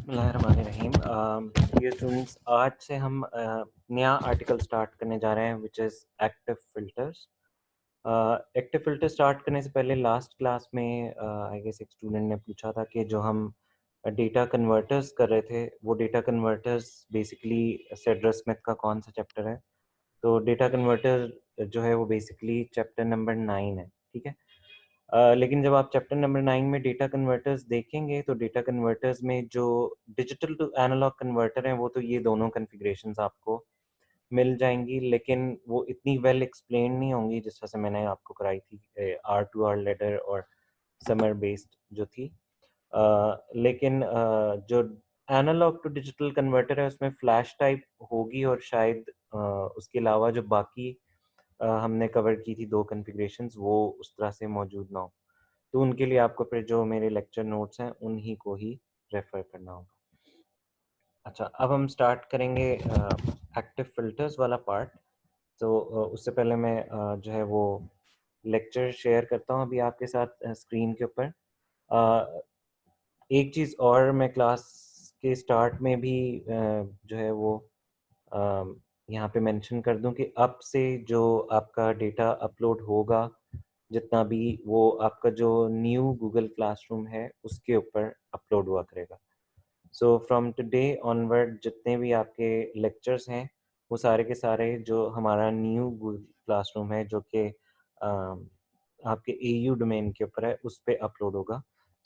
बिस्मिल्लाहिर्रहमानिर्रहीम। Dear students, आज से हम नया आर्टिकल स्टार्ट करने जा रहे हैं which is active filters. Active filter start करने से पहले लास्ट क्लास में आई गेस एक स्टूडेंट ने पूछा था कि जो हम डेटा कन्वर्टर्स कर रहे थे वो डेटा कन्वर्टर्स बेसिकली सेड्रर स्मिथ का कौन सा चैप्टर है। तो डेटा कन्वर्टर जो है वो बेसिकली चैप्टर नंबर 9 है, ठीक है। लेकिन जब आप चैप्टर नंबर 9 में डेटा कन्वर्टर्स देखेंगे तो डेटा कन्वर्टर्स में जो डिजिटल टू एनालॉग कन्वर्टर हैं वो तो ये दोनों कॉन्फ़िगरेशंस आपको मिल जाएँगी, लेकिन वो इतनी वेल एक्सप्लेन्ड नहीं होंगी जिस तरह से मैंने आपको कराई थी आर टू आर लैडर और समर बेस्ड जो थी। लेकिन जो एनालॉग टू डिजिटल कन्वर्टर है उसमें फ्लैश टाइप होगी और शायद उसके अलावा जो बाकी हमने कवर की थी 2 कॉन्फ़िगरेशंस वो उस तरह से मौजूद ना हो। तो उनके लिए आपको फिर जो मेरे लेक्चर नोट्स हैं उन्हीं को ही रेफ़र करना होगा। अच्छा, अब हम स्टार्ट करेंगे एक्टिव फ़िल्टर्स वाला पार्ट। तो उससे पहले मैं जो है वो लेक्चर शेयर करता हूँ अभी आपके साथ स्क्रीन के ऊपर। एक चीज़ और मैं क्लास के स्टार्ट में भी जो है वो अ, यहाँ पे मेंशन कर दूँ कि अब से जो आपका डेटा अपलोड होगा, जितना भी वो आपका जो न्यू गूगल क्लासरूम है उसके ऊपर अपलोड हुआ करेगा। सो फ्रॉम टुडे ऑनवर्ड जितने भी आपके लेक्चर्स हैं वो सारे के सारे जो हमारा न्यू गूगल क्लासरूम है जो कि आपके एयू डोमेन के ऊपर है उस पे अपलोड होगा।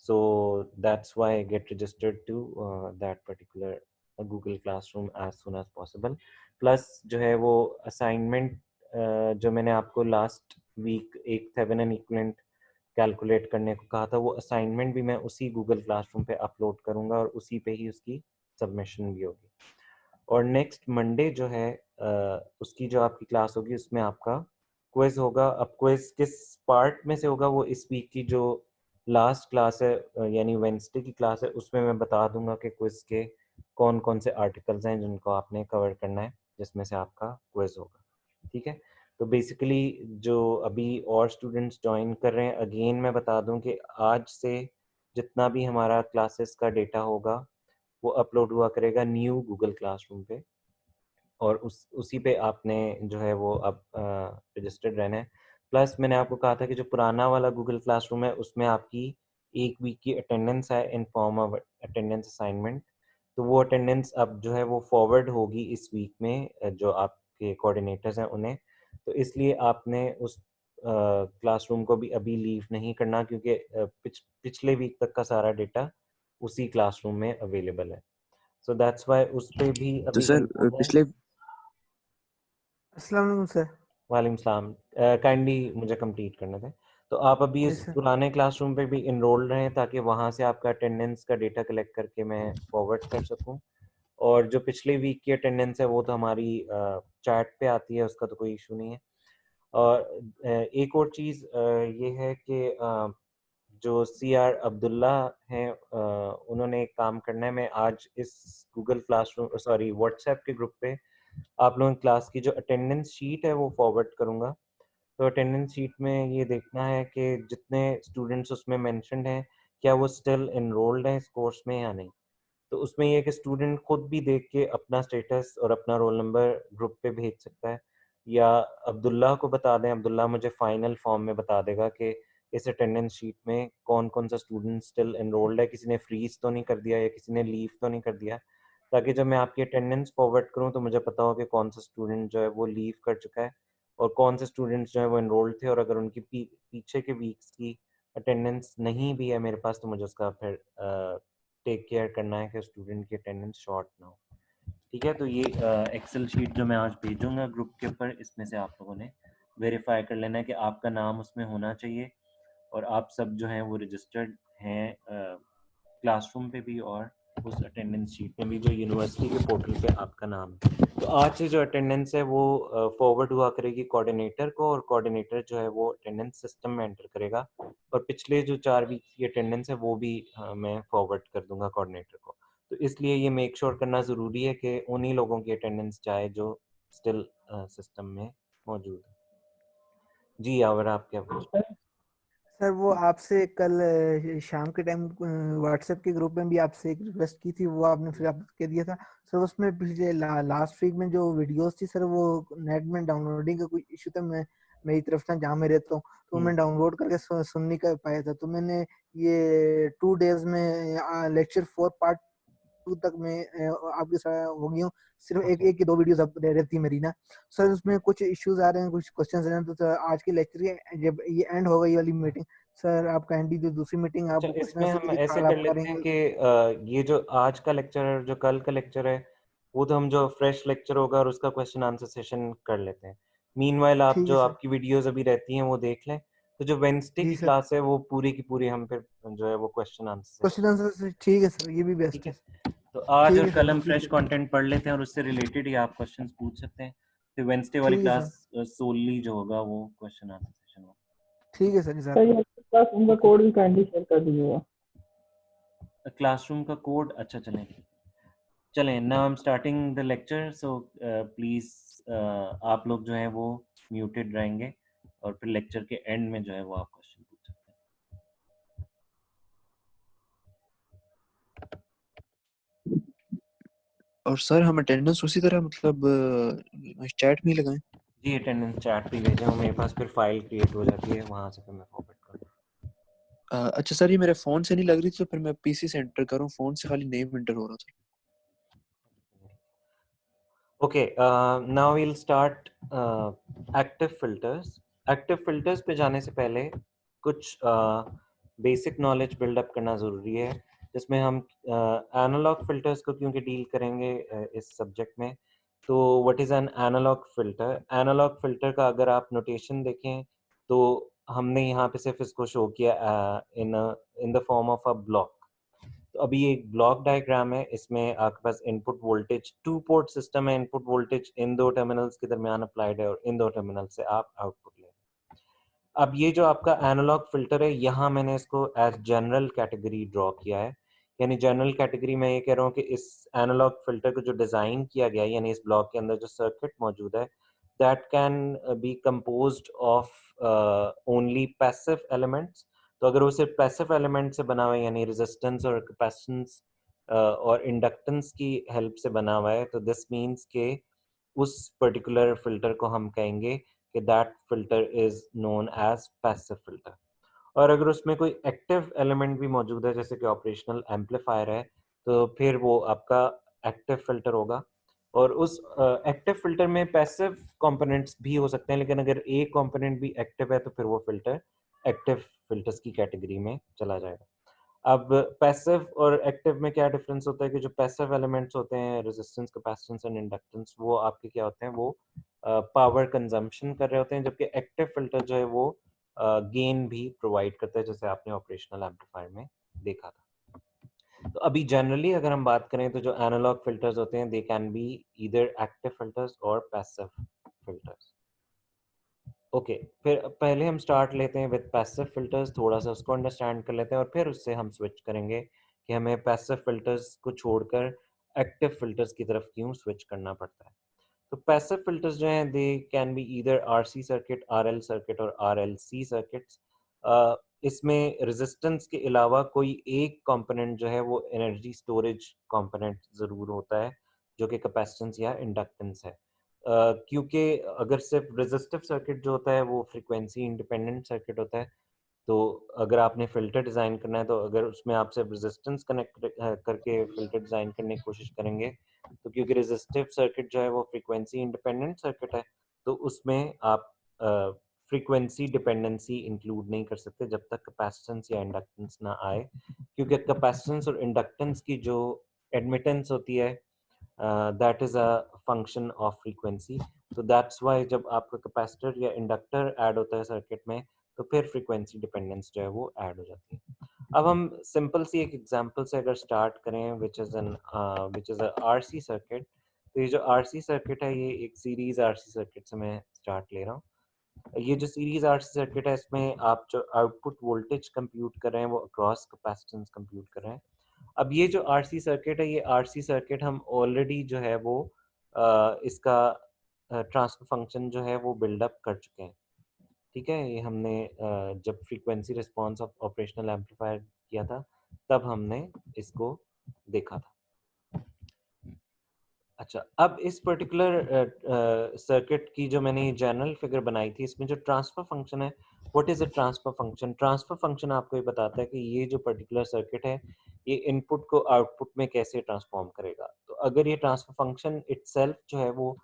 So that's why get registered to that particular Google classroom as soon as possible. Plus जो है वो असाइनमेंट जो मैंने आपको लास्ट वीक एक थेवेनिन इक्विवेलेंट कैलकुलेट करने को कहा था वो असाइनमेंट भी मैं उसी गूगल क्लासरूम पे अपलोड करूँगा और उसी पे ही उसकी सबमिशन भी होगी। और नेक्स्ट मंडे जो है उसकी जो आपकी क्लास होगी उसमें आपका क्विज़ होगा। अब क्विज़ किस पार्ट में से होगा वो इस वीक की जो लास्ट क्लास है यानी वेडनेसडे की क्लास है उसमें मैं बता दूँगा कि क्विज़ के कौन-कौन से आर्टिकल्स हैं जिनको आपने कवर करना है, जिसमें से आपका क्विज़ होगा, ठीक है? तो बेसिकली जो अभी और स्टूडेंट्स जॉइन कर रहे हैं अगेन मैं बता दूँ कि आज से जितना भी हमारा क्लासेस का डेटा होगा वो अपलोड हुआ करेगा न्यू गूगल क्लासरूम पे और उसी पे आपने जो है वो अब रजिस्टर्ड रहना है। प्लस मैंने आपको कहा था कि जो पुराना वाला गूगल क्लासरूम है उसमें आपकी 1 वीक की अटेंडेंस है in form of attendance assignment. तो वो अटेंडेंस अब जो है वो फॉरवर्ड होगी इस वीक में जो आपके कोऑर्डिनेटर्स हैं उन्हें। तो इसलिए आपने उस क्लासरूम को भी अभी लीव नहीं करना क्योंकि पिछले वीक तक का सारा डेटा उसी क्लासरूम में अवेलेबल है। सो दैट्स व्हाई उस पे भी तो अभी सर इन्रोल हैं। पिछले अस्सलाम वालेकुम सर। वालेकुम सलाम। काइंडली मुझे कंप्लीट करने दें। तो आप अभी जी उस सर। पुराने क्लासरूम पे भी एनरोल्ड रहें ताकि वहाँ से आपका अटेंडेंस का डेटा कलेक्ट करके मैं फॉरवर्ड कर सकूँ। और जो पिछले वीक की अटेंडेंस है वो तो हमारी चैट पे आती है, उसका तो कोई इश्यू नहीं है। और एक और चीज़ ये है कि जो सीआर अब्दुल्ला हैं उन्होंने एक काम करना है। मैं आज इस गूगल क्लासरूम सॉरी व्हाट्सएप के ग्रुप पे आप लोगों की क्लास की जो अटेंडेंस शीट है वो फॉरवर्ड करूँगा। तो अटेंडेंस शीट में ये देखना है कि जितने स्टूडेंट्स उसमें मेंशन्ड हैं, क्या वो स्टिल एनरोल्ड हैं इस कोर्स में या नहीं। तो उसमें ये है कि स्टूडेंट खुद भी देख के अपना स्टेटस और अपना रोल नंबर ग्रुप पे भेज सकता है या अब्दुल्ला को बता दें, अब्दुल्ला मुझे फाइनल फॉर्म में बता देगा कि इस अटेंडेंस शीट में कौन-कौन सा स्टूडेंट स्टिल एनरोल्ड है, किसी ने फ्रीज़ तो नहीं कर दिया या किसी ने लीव तो नहीं कर दिया। ताकि जब मैं आपकी अटेंडेंस फॉरवर्ड करूँ तो मुझे पता हो कि कौन सा स्टूडेंट जो है वो लीव कर चुका है और कौन से स्टूडेंट्स जो हैं वो एनरोल्ड थे और अगर उनकी पीछे के वीक्स की अटेंडेंस नहीं भी है मेरे पास तो मुझे उसका फिर टेक केयर करना है कि स्टूडेंट की अटेंडेंस शॉर्ट ना हो। ठीक है, तो ये एक्सेल शीट जो मैं आज भेजूँगा ग्रुप के ऊपर इसमें से आप लोगों ने वेरीफ़ाई कर लेना है कि आपका नाम उसमें होना चाहिए और आप सब जो हैं वो रजिस्टर्ड हैं क्लासरूम पे भी और उस अटेंडेंस शीट में भी जो यूनिवर्सिटी के पोर्टल पे आपका नाम है। तो आज से जो अटेंडेंस है वो फॉरवर्ड हुआ करेगी कोऑर्डिनेटर को और कोऑर्डिनेटर जो है वो अटेंडेंस सिस्टम में एंटर करेगा और पिछले जो 4 वीक की अटेंडेंस है वो भी मैं फॉरवर्ड कर दूँगा कोऑर्डिनेटर को। तो इसलिए ये मेक श्योर करना ज़रूरी है कि उन्हीं लोगों की अटेंडेंस जाए जो स्टिल सिस्टम में मौजूद है। जी, यावर आप क्या पूछ रहे हैं? सर वो आपसे कल शाम के टाइम व्हाट्सएप के ग्रुप में भी आपसे एक रिक्वेस्ट की थी, वो आपने फिर आप कह दिया था सर। उसमें पिछले लास्ट वीक में जो वीडियोस थी सर, वो नेट में डाउनलोडिंग का कोई इशू था, मैं मेरी तरफ से जहाँ मैं रहता हूँ, तो मैं डाउनलोड करके सुन नहीं कर पाया था। तो मैंने ये 2 डेज में लेक्चर 4 पार्ट 2 तक मैं आपके साथ हो गई हूँ। सिर्फ एक ओके एक की 2 वीडियोस अब रहती है मेरी ना सर। उसमें कुछ इश्यूज आ रहे हैं, कुछ क्वेश्चंस आ रहे हैं। तो सर आज की लेक्चर जब ये एंड होगा ये वाली मीटिंग, सर आप काइंडली जो दूसरी मीटिंग आप अच्छा, वो क्वेश्चन इसमें से हम भी ऐसे कल कर आप लेते हैं करेंगे। कि ये जो आज का लेक्चर है, जो कल का लेक्चर है, वो तो हम जो फ्रेश लेक्चर होगा और उसका क्वेश्चन आंसर सेशन कर लेते हैं। मीनवाइल आप ठीक है जो सर। आपकी वीडियोस अभी रहती हैं वो देख लें। तो जो वेंसडे जी की सर। क्लास है वो पूरी की पूरी हम फिर जो है वो question answer question session. Answer से ठीक है सर, ये भी ठीक बेस्ट है, है। तो आज ठीक और है कल सर। हम ठीक फ्रेश है। कंटेंट पढ़ लेते हैं और उससे रिलेटेड ही आप क्वेश्चंस पूछ सकते हैं। फिर वेंसडे वाली ठीक है सर। क्लास सोलली जो होगा वो क्वेश्चन आंसर सेशन होगा। ठीक है सर निसार सर भाई। ये क्लासरूम का ओके, कोड भी काइंडली शेयर कर दीजिएगा। क्लासरूम का कोड, अच्छा चलें, चलें now I am starting the lecture. So please आप लोग जो हैं वो म्यूटेड रहेंगे और फिर लेक्चर के एंड में जो है वो आप क्वेश्चन पूछ सकते हैं। और सर हम अटेंडेंस उसी तरह मतलब चैट में ही लगाएं? जी अटेंडेंस चैट पे भेजें और मेरे पास फिर फाइल क्रिएट हो जाती है, वहाँ से फिर मैं फॉरवर्ड कर दूँ। अच्छा सर, ये मेरे फोन से नहीं लग रही, तो फिर मैं पीसी से एंटर करूँ, फोन से खाली नेम एंटर हो रहा था। Okay, now we'll start active filters. Active filters पे जाने से पहले कुछ बेसिक नॉलेज बिल्डअप करना ज़रूरी है, जिसमें हम एनालॉग फिल्टर्स को क्योंकि डील करेंगे इस सब्जेक्ट में। तो what is an analog filter? Analog filter का अगर आप नोटेशन देखें तो हमने यहाँ पे सिर्फ इसको शो किया in the form of a block. तो अभी एक ब्लॉक डायग्राम है, इसमें आपके पास इनपुट वोल्टेज 2 पोर्ट सिस्टम है, इनपुट वोल्टेज इन 2 टर्मिनल्स के दरमियान अप्लाइड है और इन 2 टर्मिनल से आप आउटपुट ले। अब ये जो आपका एनालॉग फ़िल्टर है, यहाँ मैंने इसको एज़ जनरल कैटेगरी ड्रॉ किया है। यानी जनरल कैटेगरी मैं ये कह रहा हूँ कि इस एनालॉग फ़िल्टर को जो डिज़ाइन किया गया है, यानी इस ब्लॉक के अंदर जो सर्किट मौजूद है, that can be composed of only passive elements. तो अगर वो सिर्फ पैसिव एलिमेंट से बना हुआ है, यानी रेजिस्टेंस और कैपेसिटेंस और इंडक्टेंस की हेल्प से बना हुआ है, तो दिस मीन्स के उस पर्टिकुलर फ़िल्टर को हम कहेंगे कि that filter is known as passive filter. और अगर उसमें कोई एक्टिव एलिमेंट भी मौजूद है, जैसे कि ऑपरेशनल एम्पलीफायर है, तो फिर वो आपका एक्टिव फ़िल्टर होगा। और उस एक्टिव फ़िल्टर में पैसिव कंपोनेंट्स भी हो सकते हैं, लेकिन अगर एक कंपोनेंट भी एक्टिव है, तो फिर वो फ़िल्टर एक्टिव फ़िल्टर्स की कैटेगरी में चला जाएगा। अब पैसिव और एक्टिव में क्या डिफरेंस होता है कि जो पैसिव एलिमेंट्स होते हैं, रेजिस्टेंस, कैपेसिटेंस एंड इंडक्टेंस, वो आपके क्या होते हैं, वो पावर कंजम्पशन कर रहे होते हैं, जबकि एक्टिव फिल्टर जो है वो गेन भी प्रोवाइड करता है, जैसे आपने ऑपरेशनल एम्पलीफायर में देखा था। तो अभी जनरली अगर हम बात करें तो जो एनालॉग फिल्टर्स होते हैं, they can be either active filters और पैसिव फिल्टर्स। ओके, फिर पहले हम स्टार्ट लेते हैं विद पैसिव फिल्टर्स, थोड़ा सा उसको अंडरस्टैंड कर लेते हैं और फिर उससे हम स्विच करेंगे कि हमें पैसिव फिल्टर्स को छोड़कर एक्टिव फिल्टर्स की तरफ क्यों स्विच करना पड़ता है। तो पैसिव फिल्टर्स जो हैं, they can be either RC circuit, RL circuit और आरएलसी सर्किट्स। इसमें रेजिस्टेंस के अलावा कोई एक कंपोनेंट जो है वो एनर्जी स्टोरेज कंपोनेंट ज़रूर होता है, जो कि कैपेसिटेंस या इंडक्टेंस है। क्योंकि अगर सिर्फ रेजिस्टिव सर्किट जो होता है वो फ्रीक्वेंसी इंडिपेंडेंट सर्किट होता है, तो अगर आपने फ़िल्टर डिज़ाइन करना है, तो अगर उसमें आप सिर्फ रेजिस्टेंस कनेक्ट करके फ़िल्टर डिज़ाइन करने की कोशिश करेंगे, तो क्योंकि रेजिस्टिव सर्किट जो है वो फ्रीक्वेंसी इंडिपेंडेंट सर्किट है, तो उसमें आप फ्रीक्वेंसी डिपेंडेंसी इंक्लूड नहीं कर सकते जब तक कैपेसिटेंस या इंडक्टेंस ना आए, क्योंकि कैपेसिटेंस और इंडक्टेंस की जो एडमिटेंस होती है, that is a function of frequency. तो दैट्स वाई जब आपका कैपेसिटर या इंडक्टर ऐड होता है सर्किट में, तो फिर फ्रीक्वेंसी डिपेंडेंस जो है वो ऐड हो जाती है। अब हम सिंपल सी एक एग्जांपल से अगर स्टार्ट करें, which is a RC circuit. तो ये जो आरसी सर्किट है, ये एक सीरीज आरसी सर्किट से मैं स्टार्ट ले रहा हूँ। ये जो सीरीज आरसी सर्किट है, इसमें आप जो आउटपुट वोल्टेज कंप्यूट कर रहे हैं वो अक्रॉस कैपेसिटेंस कंप्यूट कर रहे हैं। अब ये जो आरसी सर्किट है, ये आरसी सर्किट हम ऑलरेडी जो है वो इसका ट्रांसफर फंक्शन जो है वो बिल्डअप कर चुके हैं। ठीक है, ये हमने जब frequency response of operational amplifier किया था तब हमने इसको देखा था। अच्छा, अब इस पर्टिकुलर सर्किट की जो मैंने जनरल फिगर बनाई थी, इसमें जो ट्रांसफर फंक्शन है, what is a transfer function? Transfer function आपको ये बताता है कि ये जो पर्टिकुलर सर्किट है, ये इनपुट को आउटपुट में कैसे ट्रांसफॉर्म करेगा। तो अगर ये ट्रांसफर फंक्शन इटसेल्फ जो है वो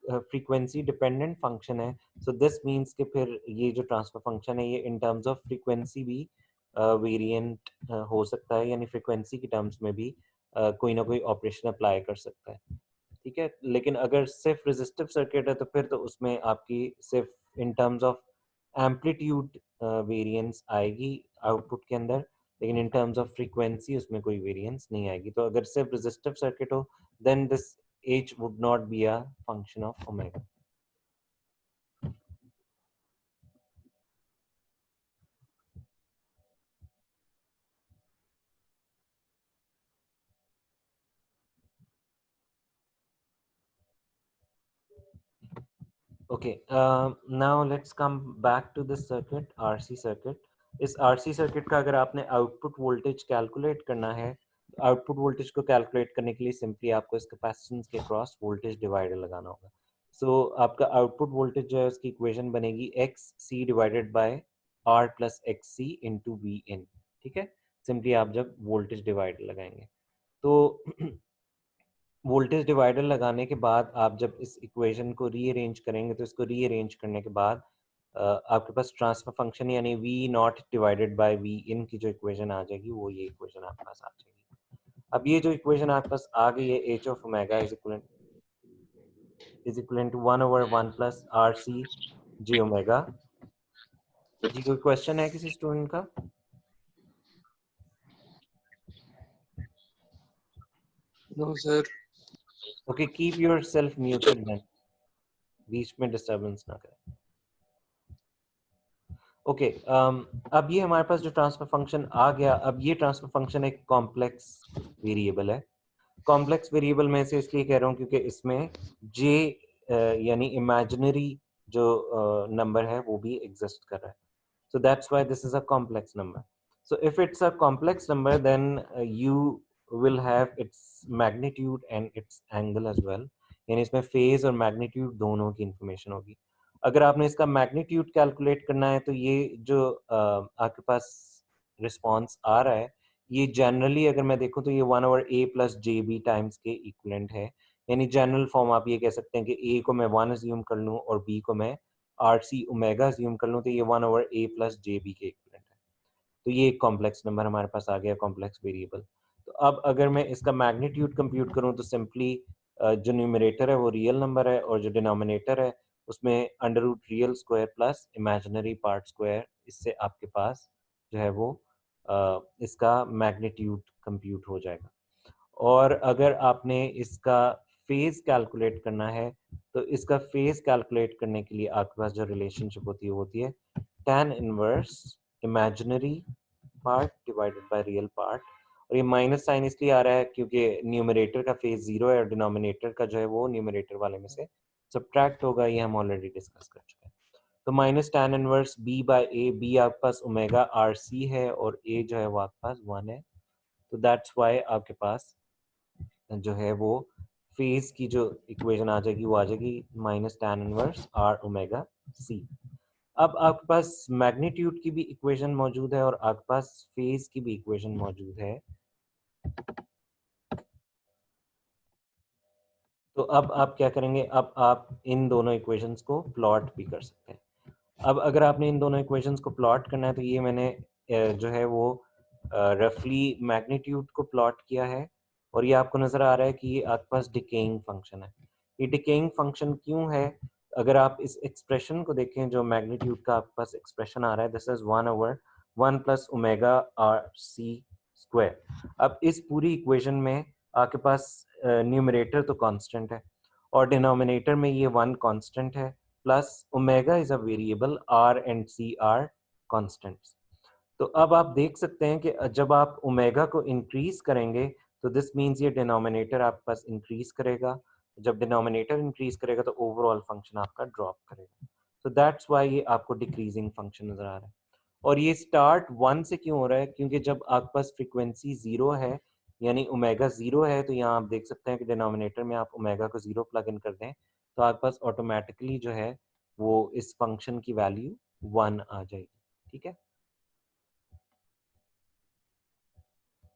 फ्रीक्वेंसी डिपेंडेंट फंक्शन है, सो दिस मीन्स कि फिर ये जो ट्रांसफर फंक्शन है ये इन टर्म्स ऑफ फ्रीक्वेंसी भी वेरिएंट हो सकता है, यानी फ्रीक्वेंसी की टर्म्स में भी कोई ना कोई ऑपरेशन अप्लाई कर सकता है। ठीक है, लेकिन अगर सिर्फ रेजिस्टिव सर्किट है तो फिर तो उसमें आपकी सिर्फ इन टर्म्स ऑफ एम्पलीट्यूड वेरिएंस आएगी आउटपुट के अंदर, लेकिन इन टर्म्स ऑफ फ्रीक्वेंसी उसमें कोई वेरिएंस नहीं आएगी। तो अगर सिर्फ रेजिस्टिव सर्किट हो then this h would not be a function of omega. Okay, now let's come back to this circuit, RC circuit. इस RC सर्किट का अगर आपने आउटपुट वोल्टेज कैलकुलेट करना है, आउटपुट वोल्टेज को कैलकुलेट करने के लिए सिंपली आपको इस कैपेसिटेंस के क्रॉस वोल्टेज डिवाइडर लगाना होगा। सो आपका आउटपुट वोल्टेज जो है उसकी इक्वेशन बनेगी X C divided by R plus X C into V in. ठीक है, सिंपली आप जब वोल्टेज डिवाइडर लगाएंगे तो वोल्टेज डिवाइडर लगाने के बाद आप जब इस इक्वेशन को रीअरेंज करेंगे तो इसको रीअरेंज करने के बाद आपके पास ट्रांसफर फंक्शन यानी V naught divided by V in की जो इक्वेशन आ जाएगी वो ये इक्वेशन आपके पास आ जाएगी। अब ये जो इक्वेशन आपके पास आ गई है H of omega is equal to 1/1 plus R C J omega. जी कोई क्वेश्चन है किसी स्टूडेंट का? No sir. Okay, keep yourself muted then, बीच में डिस्टरबेंस ना करें। ओके, अब ये हमारे पास जो ट्रांसफर फंक्शन आ गया, अब ये ट्रांसफर फंक्शन एक कॉम्प्लेक्स वेरिएबल है। कॉम्प्लेक्स वेरिएबल में से इसलिए कह रहा हूँ क्योंकि इसमें जे यानी इमेजिनरी जो नंबर है वो भी एग्जिस्ट कर रहा है। So that's why this is a complex number. So if it's a complex number, then you will have its magnitude and its angle as well. यानी इसमें फेज और मैग्नीट्यूड दोनों की इंफॉर्मेशन होगी। अगर आपने इसका मैग्नीट्यूड कैलकुलेट करना है तो ये जो आपके पास रिस्पॉन्स आ रहा है ये जनरली अगर मैं देखूं तो ये 1/a plus J B times के इक्वलेंट है। यानी जनरल फॉर्म आप ये कह सकते हैं कि a को मैं 1 अज्यूम कर लूँ और b को मैं आर सी ओमेगा अज्यूम कर लूँ तो ये 1/a प्लस जे बी के इक्वलेंट है। तो ये एक कॉम्प्लेक्स नंबर हमारे पास आ गया, कॉम्प्लेक्स वेरिएबल। तो अब अगर मैं इसका मैग्नीट्यूड कंप्यूट करूँ तो सिंपली जो न्यूमरेटर है वो रियल नंबर है और जो डिनोमिनेटर है उसमें under root real square plus imaginary part square, इससे आपके पास जो है वो इसका मैग्नीट्यूड कंप्यूट हो जाएगा। और अगर आपने इसका फेज कैलकुलेट करना है तो इसका फेज कैलकुलेट करने के लिए आपके पास जो रिलेशनशिप होती है tan inverse imaginary part divided by real part. और ये माइनस साइन इसलिए आ रहा है क्योंकि न्यूमरेटर का फेज 0 है और डिनोमिनेटर का जो है वो न्यूमरेटर वाले में से सब्ट्रैक्ट होगा, ये हम ऑलरेडी डिस्कस कर चुके हैं। तो minus tan inverse b by a, b आपके पास ओमेगा आर सी है और a जो है वो आपके पास 1 है। तो दैट्स वाई आपके पास जो है वो फेज की जो इक्वेशन आ जाएगी वो आ जाएगी minus tan inverse R omega C. अब आपके पास मैग्नीट्यूड की भी इक्वेशन मौजूद है और आपके पास फेज की भी इक्वेशन मौजूद है। तो अब आप क्या करेंगे, अब आप इन दोनों इक्वेशंस को प्लॉट भी कर सकते हैं। अब अगर आपने इन दोनों इक्वेशंस को प्लॉट करना है तो ये मैंने जो है वो रफली मैग्नीट्यूड को प्लॉट किया है और ये आपको नजर आ रहा है कि ये आपके पास डिकेइंग फंक्शन है। ये डिकेइंग फंक्शन क्यों है? अगर आप इस एक्सप्रेशन को देखें जो मैग्नीट्यूड का आपके पास एक्सप्रेशन आ रहा है, this is 1/1 plus omega R C square. अब इस पूरी इक्वेशन में आपके पास न्यूमरेटर तो कांस्टेंट है और डिनोमिनेटर में ये 1 कांस्टेंट है plus omega is a variable, R and C are constants. तो अब आप देख सकते हैं कि जब आप ओमेगा को इंक्रीज करेंगे तो दिस मीन्स ये डिनोमिनेटर आपके पास इंक्रीज करेगा। जब डिनोमिनेटर इंक्रीज करेगा तो ओवरऑल फंक्शन आपका ड्रॉप करेगा। तो दैट्स वाई ये आपको डिक्रीजिंग फंक्शन नजर आ रहा है। और ये स्टार्ट 1 से क्यों हो रहा है, क्योंकि जब आपके पास फ्रीक्वेंसी 0 है यानी ओमेगा 0 है, तो यहाँ आप देख सकते हैं कि डिनोमिनेटर में आप ओमेगा को 0 प्लग इन कर दें तो आपके पास ऑटोमेटिकली जो है वो इस फंक्शन की वैल्यू 1 आ जाएगी। ठीक है,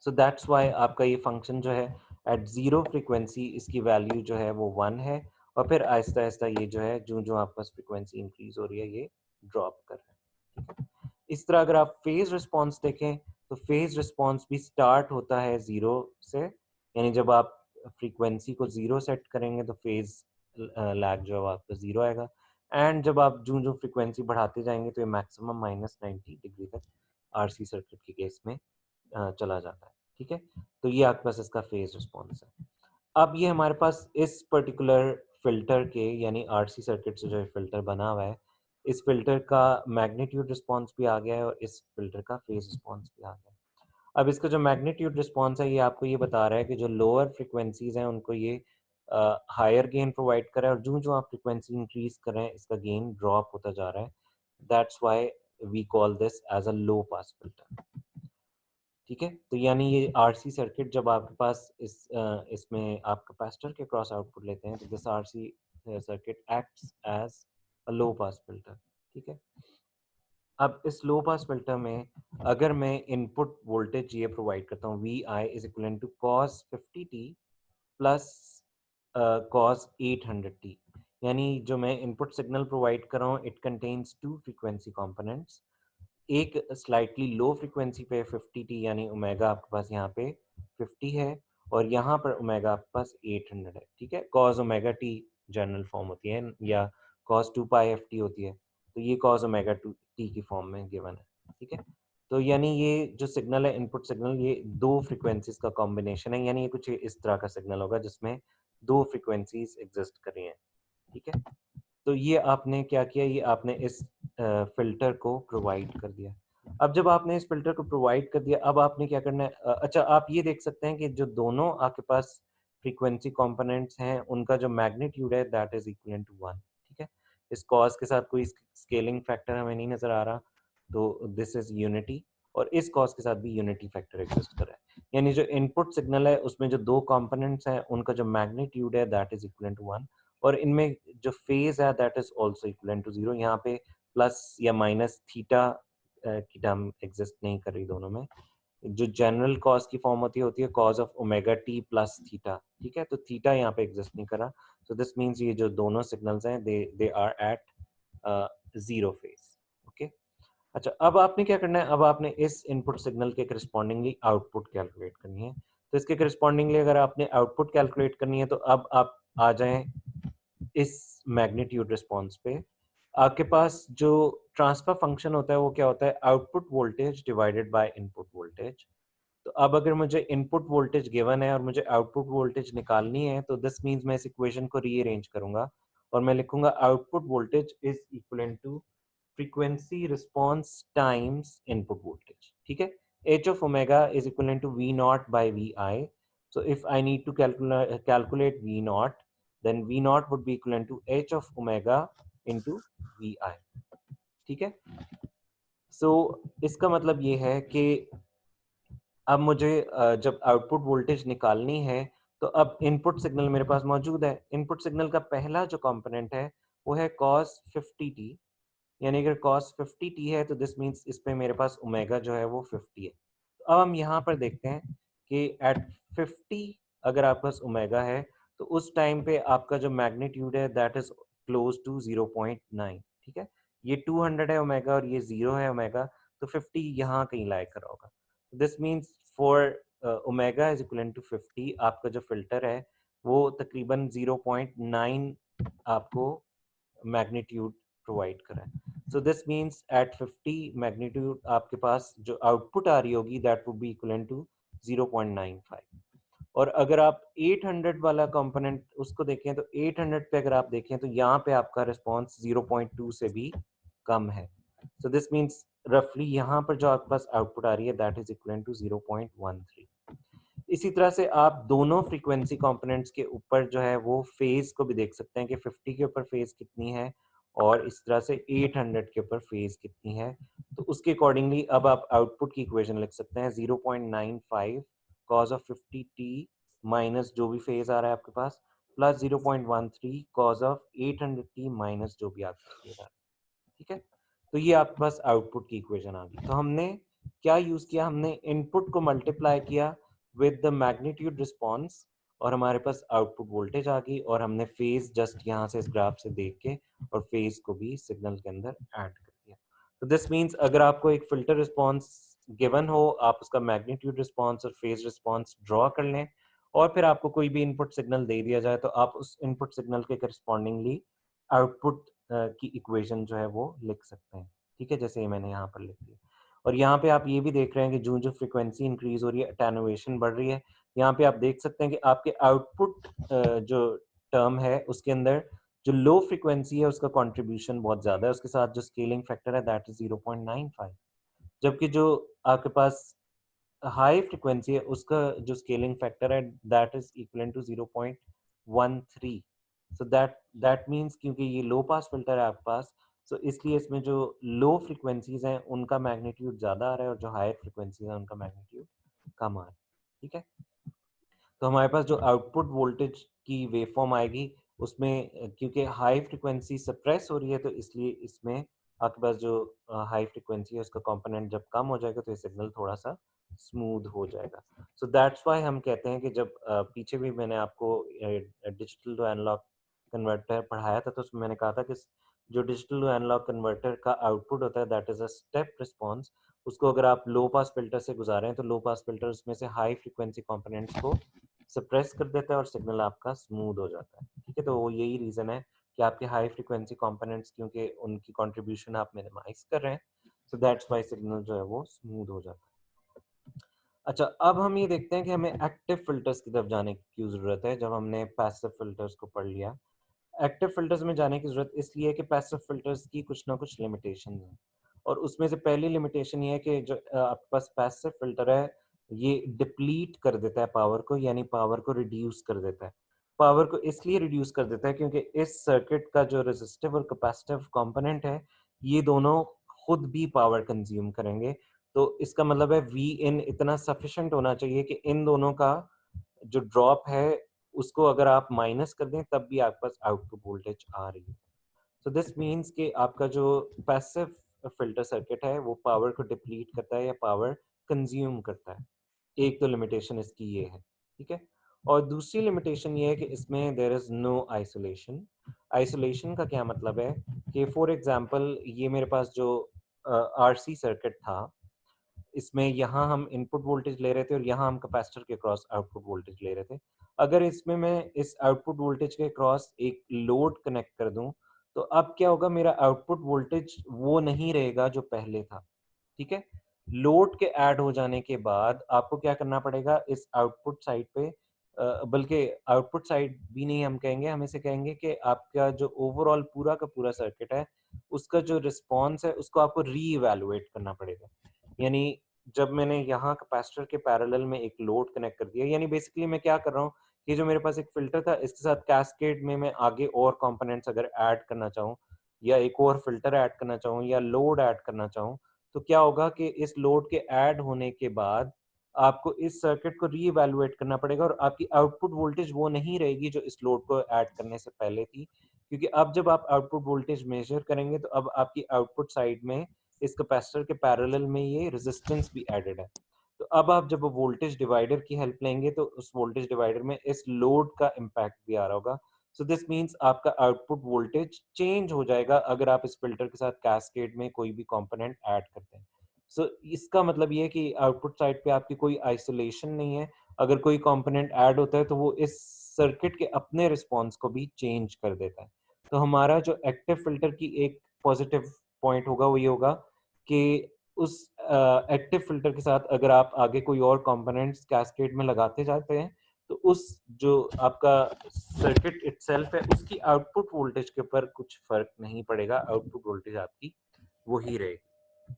सो दैट्स वाई आपका ये फंक्शन जो है एट 0 फ्रीक्वेंसी इसकी वैल्यू जो है वो 1 है, और फिर आहिस्ता आहिस्ता ये जो है जो जो आपके पास फ्रीक्वेंसी इंक्रीज हो रही है ये ड्रॉप कर रहा है। इस तरह अगर आप फेज रिस्पॉन्स देखें तो फेज रिस्पॉन्स भी स्टार्ट होता है 0 से, यानी जब आप फ्रीक्वेंसी को 0 सेट करेंगे तो फेज लैग जो है वो आपका 0 आएगा, एंड जब आप जो जो फ्रीक्वेंसी बढ़ाते जाएंगे तो ये मैक्सिमम -90 डिग्री तक आरसी सर्किट के केस में चला जाता है। ठीक है, तो ये आपके पास इसका फेज रिस्पॉन्स है। अब ये हमारे पास इस पर्टिकुलर फिल्टर के यानी आरसी सर्किट से जो फिल्टर बना हुआ है, इस फिल्टर का मैग्नीट्यूड रिस्पॉन्स भी आ गया है और इस फिल्टर का फेज रिस्पॉन्स भी आ गया है। अब इसका जो मैग्नीट्यूड रिस्पॉन्स है ये आपको ये बता रहा है कि जो लोअर फ्रिक्वेंसीज हैं उनको ये हायर गेन प्रोवाइड कर रहा है, और जो जो आप फ्रिक्वेंसी इंक्रीज कर रहे हैं इसका गेन ड्रॉप होता जा रहा है। That's why we call this as a low pass filter. ठीक है, तो यानी ये आरसी सर्किट जब आपके पास इसमें आप कैपेसिटर के क्रॉस आउटपुट लेते हैं तो this RC circuit acts as a low pass filter. ठीक है, अब इस लो पास फिल्टर में अगर मैं इनपुट वोल्टेज ये प्रोवाइड करता हूँ V I is equal to cos 50t plus cos 800t, यानी जो मैं इनपुट सिग्नल प्रोवाइड कर रहा हूँ it contains two frequency components, एक स्लाइटली लो फ्रीक्वेंसी पे 50t यानी ओमेगा आपके पास यहाँ पे 50 है, और यहाँ पर ओमेगा आपके पास 800 है। ठीक है, cos omega T general form होती है या कॉस 2 पाई एफ टी होती है, तो ये कॉस ओमेगा टी की फॉर्म में गिवन है। ठीक है, तो यानी ये जो सिग्नल है इनपुट सिग्नल ये दो फ्रीक्वेंसीज का कॉम्बिनेशन है, यानी ये कुछ इस तरह का सिग्नल होगा जिसमें दो फ्रीक्वेंसीज एग्जिस्ट कर रही हैं। ठीक है, तो ये आपने क्या किया, ये आपने इस फिल्टर को प्रोवाइड कर दिया। अब जब आपने इस फिल्टर को प्रोवाइड कर दिया अब आपने क्या करना है, अच्छा आप ये देख सकते हैं कि जो दोनों आपके पास फ्रीक्वेंसी कंपोनेंट्स हैं उनका जो मैग्नीट्यूड है दैट इज इक्वल टू 1। ठीक है, इस कॉस के साथ कोई स्केलिंग फैक्टर हमें नहीं नजर आ रहा, तो दिस इज यूनिटी, और इस कॉस के साथ भी यूनिटी फैक्टर एग्जिस्ट कर रहा है, यानी जो इनपुट सिग्नल है उसमें जो दो कंपोनेंट्स हैं उनका जो मैग्नीट्यूड है दैट इज इक्वल टू 1, और इनमें जो फेज है that is also equal to 0। यहाँ पे प्लस या माइनस थीटा की टर्म एग्जिस्ट नहीं कर रही दोनों में, जो जनरल कॉस की फॉर्म होती है cos of omega T plus theta. ठीक है, तो थीटा यहाँ पे एग्जिस्ट नहीं कर रहा, सो दिस मींस ये जो दोनों सिग्नल्स हैं they are at 0 phase. Okay, अच्छा अब आपने क्या करना है, अब आपने इस इनपुट सिग्नल के करस्पॉन्डिंगली आउटपुट कैलकुलेट करनी है, तो इसके करस्पॉन्डिंगली अगर आपने आउटपुट कैलकुलेट करनी है तो अब आप आ जाएं इस मैग्नीट्यूड रिस्पॉन्स पे। आपके पास जो ट्रांसफर फंक्शन होता है वो क्या होता है, output voltage divided by input voltage. तो अब अगर मुझे इनपुट वोल्टेज गिवन है और मुझे आउटपुट वोल्टेज निकालनी है तो दिस मींस मैं इस इक्वेशन को रीअरेंज करूंगा और मैं लिखूंगा output voltage is equal to frequency response times input voltage. ठीक है, h of omega is equivalent to v naught by vi, so if I need to calculate v naught then v naught would be equivalent to h of omega into vi। ठीक है, सो इसका मतलब ये है कि अब मुझे जब आउटपुट वोल्टेज निकालनी है तो अब इनपुट सिग्नल मेरे पास मौजूद है, इनपुट सिग्नल का पहला जो कंपोनेंट है वो है cos 50t, यानी अगर cos 50t है तो दिस मींस इस पे मेरे पास ओमेगा जो है वो 50 है। तो अब हम यहाँ पर देखते हैं कि एट 50 अगर आपके पास ओमेगा है तो उस टाइम पे आपका जो मैग्नीट्यूड है दैट इज क्लोज टू 0.9। ठीक है, ये 200 है ओमेगा और ये 0 है ओमेगा, तो 50 यहाँ कहीं लाई कर होगा। This means for omega is equal to 50 आपका जो फिल्टर है वो तकरीबन 0.9 आपको मैग्नीट्यूड प्रोवाइड करा है। So this means at 50 magnitude आपके पास जो आउटपुट आ रही होगी that would be equal to 0.95। और अगर आप 800 वाला कंपोनेंट उसको देखें तो 800 पे अगर आप देखें तो यहाँ पे आपका रिस्पॉन्स 0.2 से भी कम है। सो दिस मींस रफली यहाँ पर जो आपके पास आउटपुट आ रही है दैट इज इक्वल टू 0.13। इसी तरह से आप दोनों फ्रीक्वेंसी कंपोनेंट्स के ऊपर जो है वो फेज को भी देख सकते हैं कि 50 के ऊपर फेज कितनी है और इस तरह से 800 के ऊपर फेज कितनी है, तो उसके अकॉर्डिंगली अब आप आउटपुट की इक्वेशन लिख सकते हैं 0.95 cos ऑफ 50t माइनस जो भी फेज आ रहा है आपके पास plus 0.13 cos of 800t minus जो भी आपका फेज आ रहा है। ठीक है, तो ये आपके पास आउटपुट की इक्वेशन आ गई। तो हमने क्या यूज किया, हमने इनपुट को मल्टीप्लाई किया विद द मैग्नीट्यूड रिस्पॉन्स और हमारे पास आउटपुट वोल्टेज आ गई, और हमने फेज जस्ट यहाँ से इस ग्राफ से देख के और फेज को भी सिग्नल के अंदर ऐड कर दिया। तो दिस मीन्स अगर आपको एक फिल्टर रिस्पॉन्स गिवन हो, आप उसका मैग्नीट्यूड रिस्पॉन्स और फेज रिस्पॉन्स ड्रॉ कर लें, और फिर आपको कोई भी इनपुट सिग्नल दे दिया जाए तो आप उस इनपुट सिग्नल के करस्पॉन्डिंगली आउटपुट की इक्वेशन जो है वो लिख सकते हैं। ठीक है, जैसे ये मैंने यहाँ पर लिख दिया। और यहाँ पे आप ये भी देख रहे हैं कि जो जो फ्रीक्वेंसी इंक्रीज हो रही है, अटेनुएशन बढ़ रही है। यहाँ पे आप देख सकते हैं कि आपके आउटपुट जो टर्म है उसके अंदर जो लो फ्रीक्वेंसी है उसका कंट्रीब्यूशन बहुत ज्यादा है, उसके साथ जो स्केलिंग फैक्टर है दैट इज 0.95, जबकि जो आपके पास हाई फ्रीक्वेंसी है उसका जो स्केलिंग फैक्टर है that is equal to 0.13। So that means क्योंकि ये लो पास फिल्टर है आपके पास, सो इसलिए इसमें जो लो फ्रीक्वेंसीज हैं उनका मैग्नीट्यूड ज्यादा आ रहा है और जो हाई फ्रीक्वेंसीज हैं उनका मैग्नीट्यूड कम आ रहा है। ठीक है, तो हमारे पास जो आउटपुट वोल्टेज की वेवफॉर्म आएगी उसमें क्योंकि हाई फ्रीक्वेंसी सप्रेस हो रही है तो इसलिए इसमें आपके पास जो हाई फ्रीक्वेंसी है उसका कंपोनेंट जब कम हो जाएगा तो ये सिग्नल थोड़ा सा स्मूथ हो जाएगा। सो दैट्स व्हाई हम कहते हैं कि जब पीछे भी मैंने आपको डिजिटल टू एनालॉग कन्वर्टर पढ़ाया था तो उसमें मैंने कहा था कि जो डिजिटल टू एनालॉग कन्वर्टर का आउटपुट होता है that is a step response, उसको अगर आप लो पास फिल्टर से गुजारें तो लो पास फिल्टर उसमें से हाई फ्रीक्वेंसी कंपोनेंट्स को सप्रेस कर देता है और सिग्नल आपका स्मूथ हो जाता है। ठीक है, तो वो यही रीजन है कि आपके हाई फ्रीक्वेंसी कंपोनेंट्स क्योंकि उनकी कंट्रीब्यूशन आप मिनिमाइज कर रहे हैं, सो दैट्स व्हाई सिग्नल जो है वो स्मूथ हो जाता है। अच्छा, अब हम ये देखते हैं कि हमें एक्टिव फिल्टर्स की तरफ जाने की क्यों जरूरत है जब हमने पैसिव फिल्टर्स को पढ़ लिया। एक्टिव फिल्टर्स में जाने की जरूरत इसलिए है कि पैसिव फिल्टर्स की कुछ ना कुछ लिमिटेशन है, और उसमें से पहली लिमिटेशन ये है कि जो आपके पास पैसिव फिल्टर है ये डिप्लीट कर देता है पावर को, यानी पावर को रिड्यूस कर देता है। पावर को इसलिए रिड्यूस कर देता है क्योंकि इस सर्किट का जो रेजिस्टिव और कैपेसिटिव कंपोनेंट है ये दोनों खुद भी पावर कंज्यूम करेंगे। तो इसका मतलब है वी इन इतना सफिशिएंट होना चाहिए कि इन दोनों का जो ड्रॉप है उसको अगर आप माइनस कर दें तब भी आपके पास आउटपुट वोल्टेज आ रही है। सो दिस मीन्स कि आपका जो पैसिव फिल्टर सर्किट है वो पावर को डिप्लीट करता है या पावर कंज्यूम करता है। एक तो लिमिटेशन इसकी ये है। ठीक है, और दूसरी लिमिटेशन ये है कि इसमें there is no isolation. Isolation का क्या मतलब है कि फॉर एग्जांपल ये मेरे पास जो आरसी सर्किट था इसमें यहाँ हम इनपुट वोल्टेज ले रहे थे और यहाँ हम कैपेसिटर के क्रॉस आउटपुट वोल्टेज ले रहे थे। अगर इसमें मैं इस आउटपुट वोल्टेज के क्रॉस एक लोड कनेक्ट कर दूं तो अब क्या होगा, मेरा आउटपुट वोल्टेज वो नहीं रहेगा जो पहले था। ठीक है, लोड के ऐड हो जाने के बाद आपको क्या करना पड़ेगा इस आउटपुट साइड पे, बल्कि आउटपुट साइड भी नहीं हम कहेंगे, हम इसे कहेंगे कि आपका जो ओवरऑल पूरा का पूरा सर्किट है उसका जो रिस्पॉन्स है उसको आपको री इवेलुएट करना पड़ेगा। यानी जब मैंने यहाँ कैपेसिटर के पैरेलल में एक लोड कनेक्ट कर दिया, यानी बेसिकली मैं क्या कर रहा हूँ कि जो मेरे पास एक फिल्टर था इसके साथ कैस्केड में मैं आगे और कंपोनेंट्स अगर ऐड करना चाहूँ या एक और फिल्टर ऐड करना चाहूँ या लोड ऐड करना चाहूँ तो क्या होगा कि इस लोड के ऐड होने के बाद आपको इस सर्किट को रीइवैल्यूएट करना पड़ेगा और आपकी आउटपुट वोल्टेज वो नहीं रहेगी जो इस लोड को ऐड करने से पहले थी, क्योंकि अब जब आप आउटपुट वोल्टेज मेजर करेंगे तो अब आपकी आउटपुट साइड में इस कैपेसिटर के पैरेलल में ये रेजिस्टेंस भी एडेड है। तो अब आप जब वोल्टेज डिवाइडर की हेल्प लेंगे तो उस वोल्टेज डिवाइडर में इस लोड का इम्पैक्ट भी आ रहा होगा। सो दिस मीन्स आपका आउटपुट वोल्टेज चेंज हो जाएगा अगर आप इस फिल्टर के साथ कैस्केड में कोई भी कंपोनेंट ऐड करते हैं। सो इसका मतलब ये है कि आउटपुट साइड पे आपकी कोई आइसोलेशन नहीं है। अगर कोई कंपोनेंट ऐड होता है तो वो इस सर्किट के अपने रिस्पॉन्स को भी चेंज कर देता है। तो हमारा जो एक्टिव फिल्टर की एक पॉजिटिव पॉइंट होगा वो ये होगा कि उस एक्टिव फिल्टर के साथ अगर आप आगे कोई और कंपोनेंट्स कैस्केड में लगाते जाते हैं तो उस जो आपका सर्किट इटसेल्फ है उसकी आउटपुट वोल्टेज के ऊपर कुछ फर्क नहीं पड़ेगा, आउटपुट वोल्टेज आपकी वही रहेगी।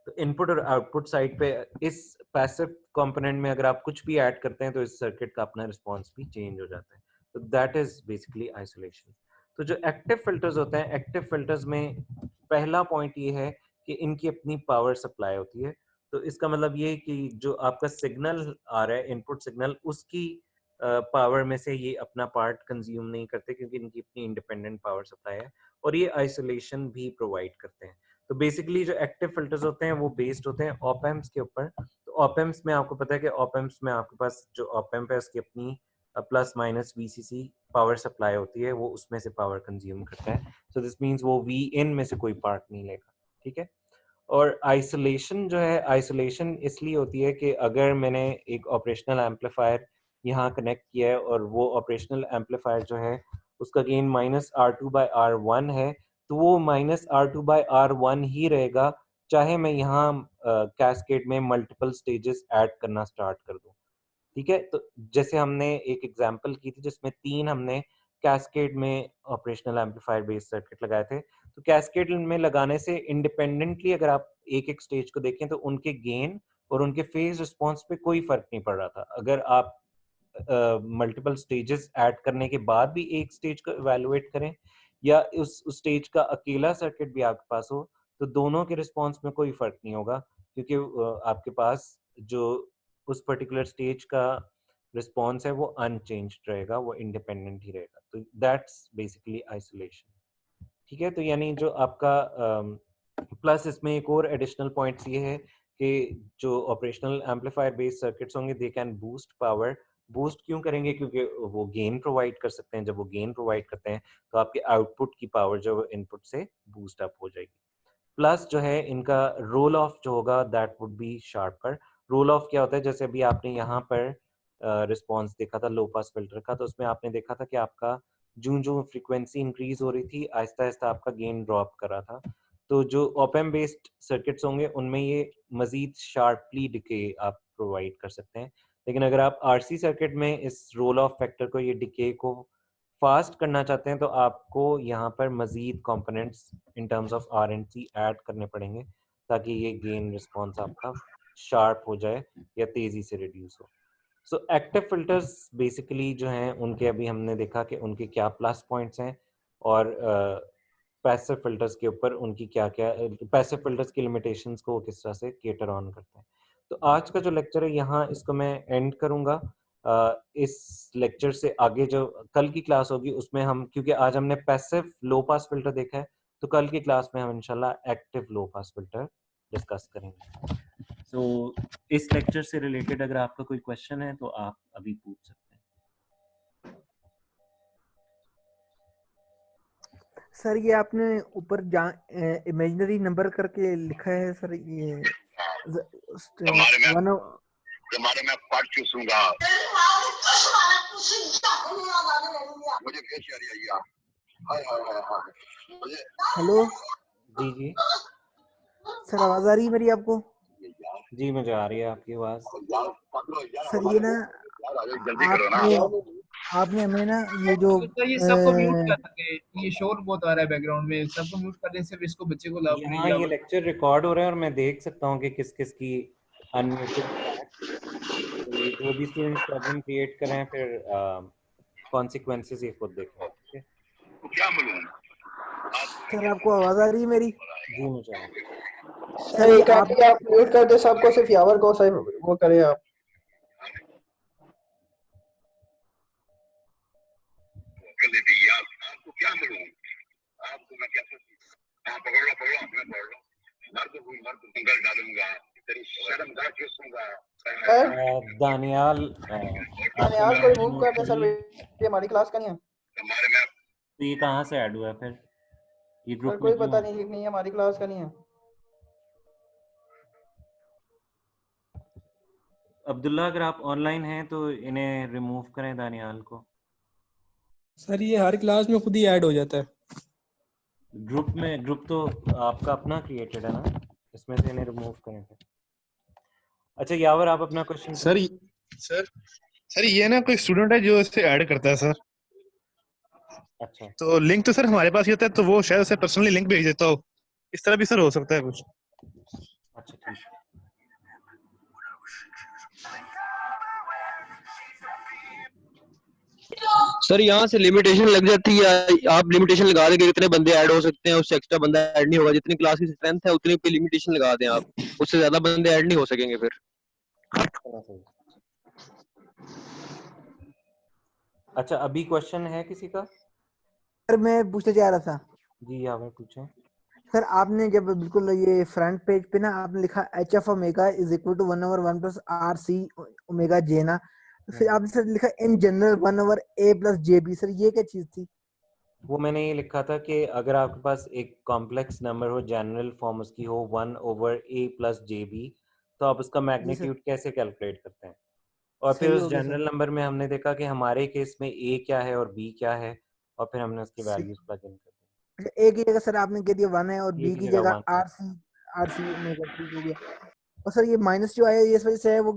तो इनपुट और आउटपुट साइड पे इस पैसिव कंपोनेंट में अगर आप कुछ भी ऐड करते हैं तो इस सर्किट का अपना रिस्पॉन्स भी चेंज हो जाता है। तो दैट इज बेसिकली आइसोलेशन। तो जो एक्टिव फिल्टर्स होते हैं, एक्टिव फिल्टर्स में पहला पॉइंट ये है कि इनकी अपनी पावर सप्लाई होती है। तो इसका मतलब ये कि जो आपका सिग्नल आ रहा है, इनपुट सिग्नल, उसकी पावर में से ये अपना पार्ट कंज्यूम नहीं करते क्योंकि इनकी अपनी इंडिपेंडेंट पावर सप्लाई है, और ये आइसोलेशन भी प्रोवाइड करते हैं। तो बेसिकली जो एक्टिव फिल्टर्स होते हैं वो बेस्ड होते हैं ऑप एम्प्स के ऊपर। तो ऑप एम्प्स में आपको पता है कि ऑप एम्प्स में आपके पास जो ऑप एम्प है उसकी अपनी plus minus VCC power supply होती है, वो उसमें से पावर कंज्यूम करता है। सो दिस मींस वो वी इन में से कोई पार्ट नहीं लेगा, ठीक है। और आइसोलेशन जो है, आइसोलेशन इसलिए होती है कि अगर मैंने एक ऑपरेशनल एम्पलीफायर यहाँ कनेक्ट किया है और वो ऑपरेशनल एम्पलीफायर जो है उसका गेन -R2/R1 है, तो वो -R2/R1 ही रहेगा, चाहे मैं यहाँ कैस्केड में मल्टीपल स्टेजेस ऐड करना स्टार्ट कर दूँ, ठीक है। तो जैसे हमने एक एग्जांपल की थी जिसमें 3 हमने कैस्केड में ऑपरेशनल एम्पलीफायर बेस्ड सर्किट लगाए थे। तो कैस्केड में लगाने से इंडिपेंडेंटली अगर आप एक-एक स्टेज को देखें तो उनके गेन और उनके फेज रिस्पॉन्स पे कोई फर्क नहीं पड़ रहा था। अगर आप मल्टीपल स्टेजेस ऐड करने के बाद भी एक स्टेज को इवैल्यूएट करें या उस स्टेज का अकेला सर्किट भी आपके पास हो, तो दोनों के रिस्पॉन्स में कोई फर्क नहीं होगा क्योंकि आपके पास जो उस पर्टिकुलर स्टेज का रिस्पॉन्स है वो अनचेंज्ड रहेगा, वो इंडिपेंडेंट ही रहेगा। तो दैट्स बेसिकली आइसोलेशन, ठीक है। तो यानी जो आपका प्लस इसमें एक और एडिशनल पॉइंट्स ये है कि जो ऑपरेशनल एम्पलीफायर बेस्ड सर्किट्स होंगे they can boost power. Boost क्यों करेंगे? क्योंकि वो गेन प्रोवाइड कर सकते हैं। जब वो गेन प्रोवाइड करते हैं तो आपके आउटपुट की पावर जो इनपुट से बूस्ट अप हो जाएगी। प्लस जो है इनका रोल ऑफ जो होगा that would be sharper. Roll off क्या होता है? जैसे अभी आपने यहाँ पर रिस्पॉन्स देखा था लो पास फिल्टर का, तो उसमें आपने देखा था कि आपका जूं फ्रीक्वेंसी इंक्रीज हो रही थी, आहिस्ता आहिस्ता आपका गेन ड्रॉप कर रहा था। तो जो ओपम बेस्ड सर्किट्स होंगे उनमें ये मजीद शार्पली डिके आप प्रोवाइड कर सकते हैं। लेकिन अगर आप आरसी सर्किट में इस रोल ऑफ फैक्टर को, ये डिके को फास्ट करना चाहते हैं, तो आपको यहाँ पर मजीद components in terms of R and C add करने पड़ेंगे ताकि ये गेन रिस्पॉन्स आपका शार्प हो जाए या तेजी से रिड्यूस हो। सो एक्टिव फिल्टर्स बेसिकली जो हैं उनके अभी हमने देखा कि उनके क्या प्लस पॉइंट्स हैं और पैसिव फिल्टर्स के ऊपर उनकी क्या क्या, पैसिव फिल्टर्स की लिमिटेशंस को किस तरह से केटर ऑन करते हैं। तो आज का जो लेक्चर है यहाँ इसको मैं एंड करूँगा। इस लेक्चर से आगे जो कल की क्लास होगी उसमें हम, क्योंकि आज हमने पैसिव लो पास फिल्टर देखा है, तो कल की क्लास में हम इंशाल्लाह active low pass filter discuss करेंगे। सो इस लेक्चर से रिलेटेड अगर आपका कोई क्वेश्चन है तो आप अभी पूछ सकते हैं। सर ये आपने ऊपर इमेजिनरी नंबर करके लिखा है सर, ये तुम्हारे मैं पार्ट चूसूंगा, मुझे भेज दिया। हाय हाय हाय हाय। हेलो जी जी सर, आवाज आ रही है मेरी आपको? जी, मुझे आ रही है आपकी आवाज। सर ये ना जल्दी करो ना। आपने हमें ना ये जो तो ये सबको म्यूट करके, ये शोर बहुत आ रहा है बैकग्राउंड में, सबको म्यूट करने से इसको बच्चे को लाभ यहाँ ये लेक्चर रिकॉर्ड हो रहा है और मैं देख सकता हूँ कि किस किस की अनम्यूटेड है। तो ये जो भी स्टूडेंट्स प्रॉब्लम क्रिएट कर रहे हैं फिर कॉन्सिक्वेंसेस ये खुद देखें, ठीक है। क्या बोलूं? सर आपको आवाज आ रही है मेरी? जी मुझे आ रही है। सर एक आप म्यूट कर दे सबको, सिर्फ यावर को सही वो करें आप। आपको क्या बोलूं? आपको मैं क्या पकड़ लो अपने पकड़ लो, मर दूंगा डालूंगा, तेरी शर्मगार चूसूंगा। दानियाल दानियाल को रिमूव कर दे सर, ये हमारी क्लास का नहीं है। हमारे में तो ये कहाँ से ऐड हुआ है फिर? ये ग्रुप सर में कोई क्यों? पता नहीं है, हमारी क्लास का नहीं है। अब्दुल्ला अगर आप ऑनलाइन हैं तो इन्हें रिमूव करें, दानियाल को। सर ये हर क्लास में खुद ही ऐड हो जाता है। ग्रुप तो आपका अपना क्रिएटेड है ना, इसमें से इन्हें रिमूव करें फिर। अच्छा यावर, आप अपना क्वेश्चन। सर ये ना कोई स्टूडेंट है जो इसे ऐड करता है सर। अच्छा, तो लिंक तो सर हमारे पास ही होता है, तो वो शायद उसे पर्सनली लिंक भेज देता हो, इस तरह भी सर हो सकता है कुछ। अच्छा ठीक है। सर यहाँ से लिमिटेशन लग जाती है, आप लिमिटेशन लगा देंगे कितने बंदे ऐड हो सकते हैं, उससे एक्स्ट्रा बंदा ऐड नहीं होगा, जितनी क्लास की स्ट्रेंथ है उतनी पे लिमिटेशन लगा दें आप, उससे ज्यादा बंदे ऐड नहीं हो सकेंगे फिर। अच्छा, अभी क्वेश्चन है किसी का? सर मैं पूछना चाह रहा था जी आप पूछें। सर, आपने जब बिल्कुल ये फ्रंट पेज पे ना आपने लिखा H F omega is equal to 1/1 plus R C omega J ना, फिर आपने सर लिखा in general 1/a plus J B, सर ये क्या चीज थी? वो मैंने ये लिखा था कि अगर आपके पास एक कॉम्प्लेक्स नंबर हो, जनरल फॉर्म उसकी हो 1/a प्लस जे बी, तो आप उसका मैग्नीट्यूड कैसे कैलकुलेट करते हैं? और फिर सही उस हो गया जनरल सर। नंबर में हमने देखा कि हमारे केस में a क्या है और b क्या है, और फिर हमने उसकी सही। वैल्यूज प्लग इन कर दी। अच्छा, ए की जगह सर आपने कह दिया 1 है और a बी की की जगह जगह 1 है। आर सी ओमेगा, ठीक हो गया। और सर ये माइनस जो आया ये इस वजह से है वो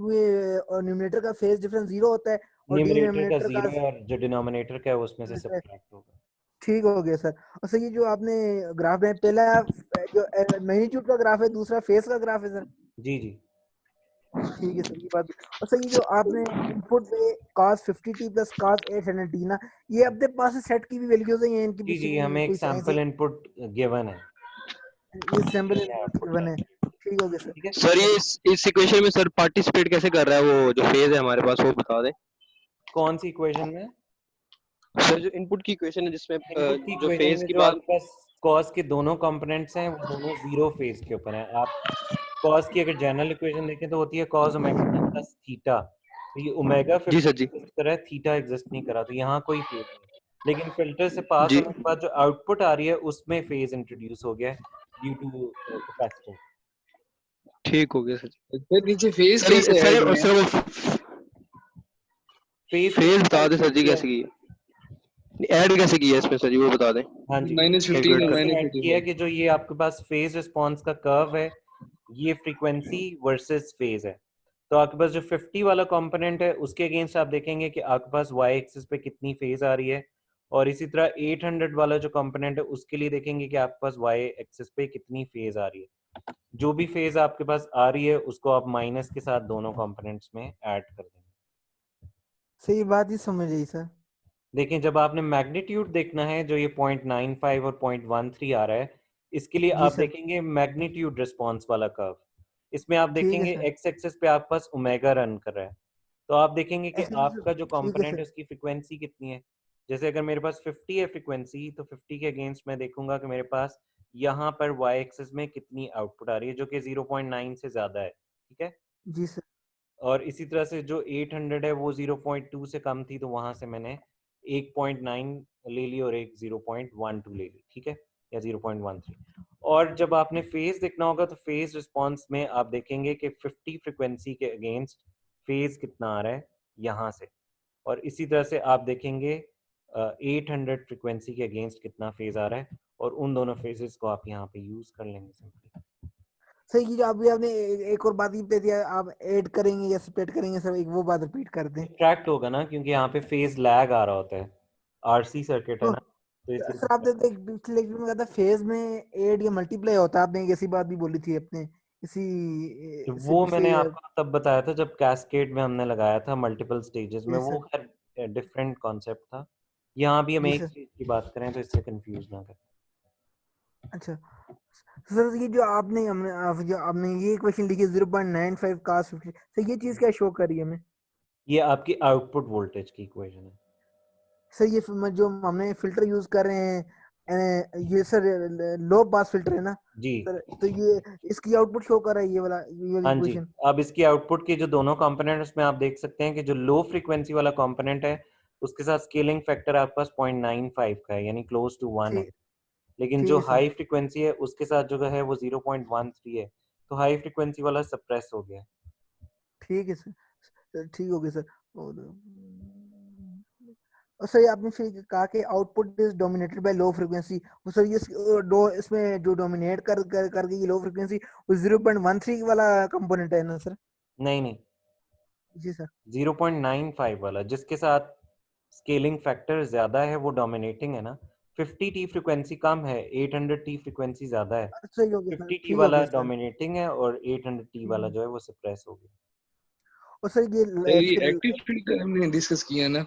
न्यूमरेटर का फेज डिफरेंस 0 होता है और न्यूमरेटर का डिनोमिनेटर का 0 है और जो डिनोमिनेटर का है उसमें से सब्ट्रैक्ट होगा। ठीक हो गया सर। और सर ये जो आपने ग्राफ में पहला जो मैग्नीट्यूड का ग्राफ है, दूसरा फेस का ग्राफ है सर। जी जी ठीक है सर, ये बात। और सर ये जो आपने इनपुट पे cos 50t plus cos 800t ना, ये अपने पास सेट की भी वैल्यूज हैं या इनके जी पीछे जी हमें एक कोई साइंस है? सैंपल इनपुट गिवन है, ये सैंपल हमने इनपुट आउटपुट गिवन लिया। है, ठीक हो गया सर। ठीक है सर ये इस इक्वेशन में सर पार्टिसिपेट कैसे कर रहा है, वो जो फेज है हमारे पास वो बता दें। कौन सी इक्वेशन में? सर जो इनपुट की इक्वेशन है जिसमें इनपुट की जो इक्वेशन फेज में की जो बात। आपके पास कॉस के दोनों कंपोनेंट्स हैं वो दोनों जीरो फेज के ऊपर हैं। आप कॉस की अगर जनरल इक्वेशन देखें तो होती है cos omega T plus theta, तो ये ओमेगा जी 50 सर जी। एग्जिस्ट कर रहा है, थीटा एग्जिस्ट नहीं करा, तो यहाँ कोई फेज नहीं। लेकिन फिल्टर से पास जी होने के बाद जो आउटपुट आ रही है उसमें फेज इंट्रोड्यूस हो गया है ड्यू टू कैपेसिटर। ठीक हो गया सर। फिर नीचे फेज सर कैसे ऐड सर हुए हैं? सर वो फेज फेज बता दें सर जी कैसे की है, ऐड कैसे किया है इसमें सर जी वो बता दें। हाँ जी, -15 इसमें और ऐसे ऐड किया है -55। कि जो ये आपके पास फेज रिस्पॉन्स का कर्व है, ये फ्रीक्वेंसी वर्सेस फेज है। तो आपके पास जो 50 वाला कंपोनेंट है उसके अगेंस्ट आप देखेंगे कि आपके पास वाई एक्सिस पे कितनी फेज आ रही है, और इसी तरह 800 वाला जो कंपोनेंट है उसके लिए देखेंगे कि आपके पास वाई एक्सिस पे कितनी फेज आ रही है। जो भी फेज आपके पास आ रही है उसको आप माइनस के साथ दोनों कंपोनेंट्स में ऐड कर देंगे। सही बात ही समझ आई सर। देखिए जब आपने मैग्नीट्यूड देखना है, जो ये 0.95 और 0.13 आ रहा है, इसके लिए जी आप सर। देखेंगे मैग्नीट्यूड रिस्पॉन्स वाला कर्व। इसमें आप ठीक है देखेंगे सर। एक्स एक्सिस पे आपके पास ओमेगा रन कर रहा है, तो आप देखेंगे कि ऐसे आपका जो ठीक है कंपोनेंट है सर। उसकी फ्रीक्वेंसी कितनी है। जैसे अगर मेरे पास 50 है फ्रीक्वेंसी, तो 50 के अगेंस्ट मैं देखूंगा कि मेरे पास यहाँ पर वाई एक्सिस में कितनी आउटपुट आ रही है, जो कि 0.9 से ज्यादा है। ठीक है, जी सर। और इसी तरह से जो 800 है वो 0.2 से कम थी, तो वहां से मैंने 1.9 ले ली और एक 0.12 ले ली। ठीक है, या 0.13। और जब आपने फेज देखना होगा तो फेज रिस्पॉन्स में आप देखेंगे कि 50 फ्रिक्वेंसी के अगेंस्ट फेज कितना आ रहा है यहाँ से, और इसी तरह से आप देखेंगे 800 फ्रिक्वेंसी के अगेंस्ट कितना फेज आ रहा है, और उन दोनों फेजेस को आप यहाँ पे यूज कर लेंगे सिंपली। सर ये जो अभी आपने एक और बात ये पे दिया, आप ऐड करेंगे या सेपरेट करेंगे सर, एक वो बात रिपीट कर दें। सब्ट्रैक्ट होगा ना, क्योंकि यहाँ पे फेज लैग आ रहा होता है, आरसी सर्किट है तो ना, तो इसलिए सर आपने तो एक पिछले लेक्चर में कहा था फेज में ऐड या मल्टीप्लाई होता है, आपने एक ऐसी बात भी बोली थी अपने इसी तो इससे वो पिछले। मैंने आपको तब बताया था जब कैस्केड में हमने लगाया था मल्टीपल स्टेजेस में, जी वो सर। खैर डिफरेंट कॉन्सेप्ट था। यहाँ भी हम जी एक सर। स्टेज की बात करें तो इससे कंफ्यूज ना करें। अच्छा सर, ये जो आपने ये क्वेश्चन लिखी 0.95 cos 50, सर ये चीज क्या शो कर रही है हमें? ये आपकी आउटपुट वोल्टेज की इक्वेशन है। सर ये जो हमने फिल्टर यूज कर रहे हैं ये सर लो पास फिल्टर है ना जी सर, तो ये इसकी आउटपुट शो कर रहा है ये वाला हाँ जी, इक्वेशन। अब इसकी आउटपुट के जो दोनों कंपोनेंट उसमें आप देख सकते हैं कि जो लो फ्रीक्वेंसी वाला कंपोनेंट है उसके साथ स्केलिंग फैक्टर आपके पास 0.95 का है, यानी क्लोज टू 1 है। ठीक। लेकिन ठीक जो है सर। हाई फ्रीक्वेंसी है उसके साथ जो है वो 0.13 है, तो हाई फ्रीक्वेंसी वाला सप्रेस हो गया। ठीक है सर, ठीक हो गया सर। और सर ये आपने फिर कहा कि output is dominated by low frequency, वो सर ये दो इसमें जो डोमिनेट कर गई लो फ्रीक्वेंसी वो 0.13 वाला कंपोनेंट है ना सर? नहीं नहीं, जी सर। 0.95 वाला जिसके साथ स्केलिंग फैक्टर ज्यादा है वो डोमिनेटिंग है ना। 50 टी फ्रीक्वेंसी कम है, 800 टी फ्रीक्वेंसी ज्यादा है। सही हो गया सर, 50 टी ठीक हो वाला गया सर। डोमिनेटिंग है और 800 टी वाला जो है वो सप्रेस हो गया। और सर सर ये ये फिर एक्टिव फील्ड का हमने डिस्कस किया ना।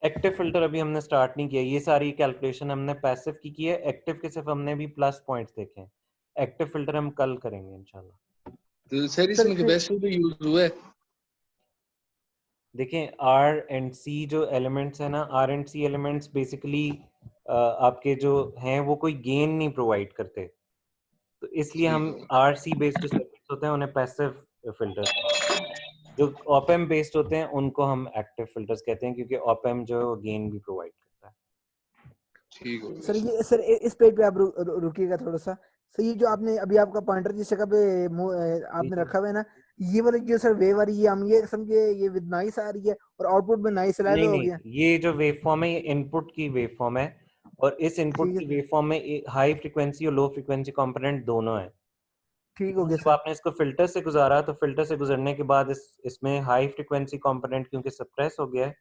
एक्टिव फिल्टर अभी हमने स्टार्ट नहीं किया, ये सारी कैलकुलेशन हमने पैसिव की है, एक्टिव के सिर्फ हमने भी प्लस पॉइंट्स देखे हैं। एक्टिव फिल्टर हम कल करेंगे इंशाल्लाह। तो सर इसमें कैपेसिटी तो यूज हुआ है। देखें आर एंड सी जो एलिमेंट्स है ना, R and C elements basically आपके जो हैं वो कोई गेन नहीं प्रोवाइड करते, तो इसलिए हम आर सी बेस्ड जो सर्किट्स होते हैं उन्हें पैसिव फिल्टर्स, जो ऑप एम्प बेस्ड होते हैं उनको हम एक्टिव फिल्टर्स कहते हैं, क्योंकि ऑप एम्प जो है वो गेन भी प्रोवाइड करता है। ठीक हो सर ये सर इस पेज पे आप रुकिएगा थोड़ा सा। सर ये जो आपने अभी आपका पॉइंटर जिस जगह पे आपने रखा हुआ है ना, ये वाली जो सर वेव आ रही है, हम ये समझे ये विद नॉइस आ रही है और आउटपुट में नॉइस नहीं हो नहीं, गया। ये जो वेव फॉर्म है ये इनपुट की वेव फॉर्म है, और इस इनपुट की वेव फॉर्म में हाई फ्रीक्वेंसी और लो फ्रीक्वेंसी कंपोनेंट दोनों है। ठीक हो गया जब सर। आपने इसको फिल्टर से गुजारा तो फिल्टर से गुजरने के बाद इसमें हाई फ्रीक्वेंसी कंपोनेंट क्योंकि सप्रेस हो गया है,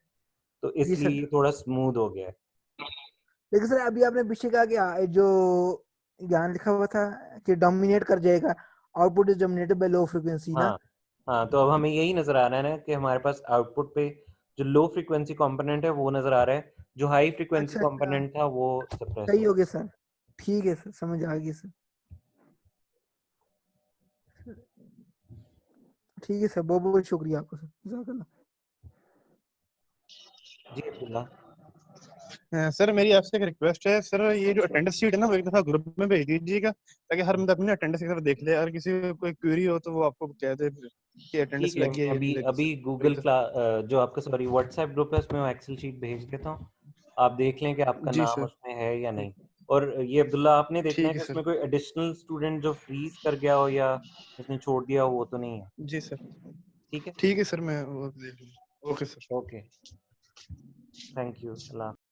तो इसलिए थोड़ा स्मूथ हो गया है। लेकिन सर अभी आपने पीछे कहा कि जो यहाँ लिखा हुआ था कि डोमिनेट कर जाएगा, output is dominated by low frequency ना। हाँ हाँ, तो अब हमें यही नजर आ रहा है ना कि हमारे पास आउटपुट पे जो लो फ्रीक्वेंसी कंपोनेंट है वो नजर आ रहा है, जो हाई फ्रीक्वेंसी कंपोनेंट था वो सप्रेस सही हो गया सर, ठीक है सर, समझ आ गई सर। ठीक है सर, बहुत बहुत शुक्रिया आपका सर, जज़ाकल्लाह। जी अब्दुल्ला। सर मेरी आपसे एक रिक्वेस्ट है सर, ये जो अटेंडेंस शीट है ना वो एक दफा ग्रुप में भेज दीजिएगा, ताकि हर बंदा अपनी अटेंडेंस एक दफा देख ले, अगर किसी को कोई क्वेरी हो तो वो आपको कह दे कि अटेंडेंस ठीक है, लगी है या नहीं लगी। अभी गूगल क्लास जो आपका सॉरी व्हाट्सएप ग्रुप है उसमें वो एक्सेल शीट भेज देता हूँ, आप देख लें कि आपका जी नाम सर। उसमें है या नहीं। और ये अब्दुल्ला आपने देखना है ठीक कि है सर। उसमें कोई एडिशनल स्टूडेंट जो फ्रीज कर गया हो या उसने छोड़ दिया हो वो तो नहीं है। जी सर। ठीक है, ठीक है सर, मैं वो देख लूँगा। Okay sir. Okay, thank you, Allah.